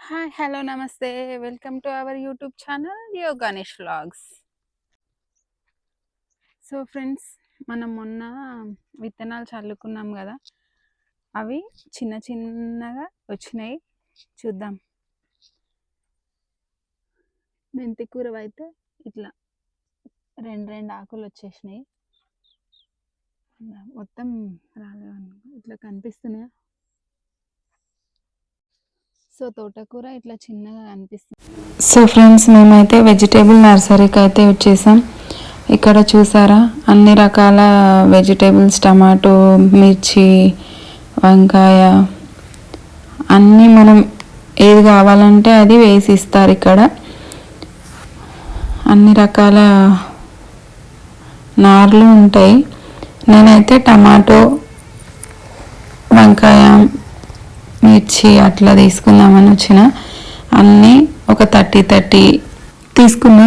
Hi, hello, namaste. Welcome to our YouTube channel Yoganish vlogs. So friends, మనం మొన్న విత్తనాలు చల్లుకున్నాం కదా, అవి చిన్న చిన్నగా వచ్చినాయి. చూద్దాం. మెంతి కూర అయితే ఇట్లా రెండు రెండు ఆకులు వచ్చేసినాయి. మొత్తం రాలేవనుకో, ఇట్లా కనిపిస్తున్నాయా? సో తోటకూర ఇట్లా చిన్నగా కనిపిస్తుంది. సో ఫ్రెండ్స్, మేమైతే వెజిటేబుల్ నర్సరీకి అయితే వచ్చేసాం. ఇక్కడ చూసారా, అన్ని రకాల వెజిటేబుల్స్, టమాటో, మిర్చి, వంకాయ, అన్నీ మనం ఏది కావాలంటే అది వేసి ఇస్తారు. ఇక్కడ అన్ని రకాల నార్లు ఉంటాయి. నేనైతే టమాటో, వంకాయ, మిర్చి అట్లా తీసుకుందామని వచ్చిన. అన్నీ ఒక 30 తీసుకున్నా.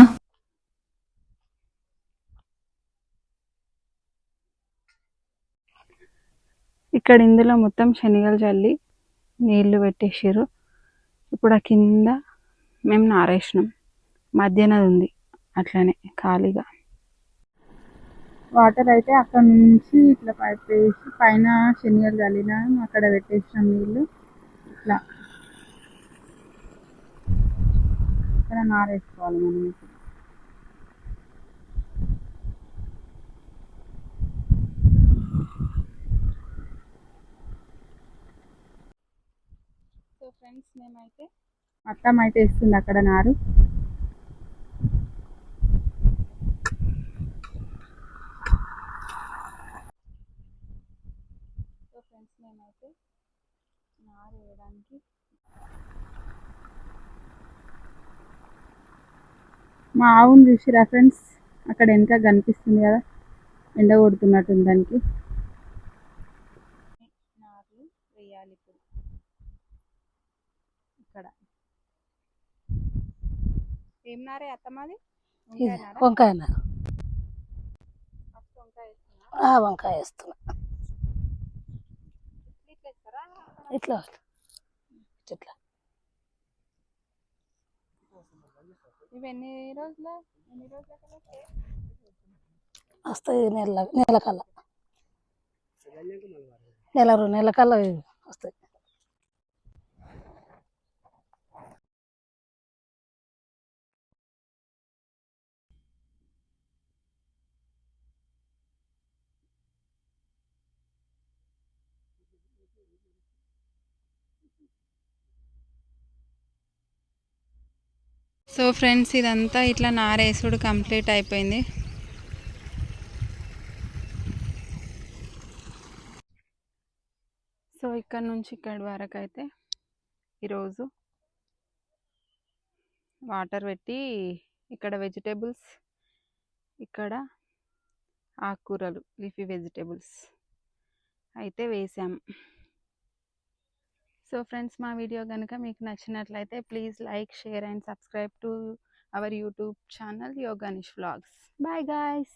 ఇక్కడ ఇందులో మొత్తం శనగలు చల్లి నీళ్లు పెట్టేసారు. ఇప్పుడు ఆ కింద మేము నారేసినాం. మధ్యాహ్నం ఉంది అట్లనే ఖాళీగా. వాటర్ అయితే అక్కడ నుంచి ఇట్లా పైప్ వేసి పైన శనగలు చల్లినా అక్కడ పెట్టేసినాం నీళ్ళు. ఇట్లా ఇక్కడ నారేసుకోవాలి మనం. ఇప్పుడు సో ఫ్రెండ్స్, మేమైతే అత్తమ్మ అయితే వేస్తుంది అక్కడ నారు. సో ఫ్రెండ్స్, మేమైతే నారు వేయడానికి మా ఆవును చూసిరా ఫ్రెండ్స్, అక్కడ వెనక కనిపిస్తుంది కదా, ఎండ కొడుతున్నట్టుంది దానికి. నార్లు వేయాలి ఇప్పుడు. ఇక్కడ ఏం నారే అత్తమ్మది? వంకాయ నారు. వంకాయ వేస్తున్నా. ఇట్లా ఇట్లా ఇవి ఎన్ని రోజుల వస్తాయి. నెల కల్లా, నెల 2 నెలల కల్లా వస్తాయి. సో ఫ్రెండ్స్, ఇదంతా ఇట్లా నారేసుడు కంప్లీట్ అయిపోయింది. సో ఇక్కడ నుంచి ఇక్కడి వరకు అయితే ఈరోజు వాటర్ పెట్టి, ఇక్కడ వెజిటేబుల్స్, ఇక్కడ ఆకుకూరలు, లీఫీ వెజిటేబుల్స్ అయితే వేసాం. సో ఫ్రెండ్స్, మా వీడియో కనుక మీకు నచ్చినట్లయితే please like, share and subscribe to our YouTube channel Yoganish vlogs. Bye guys.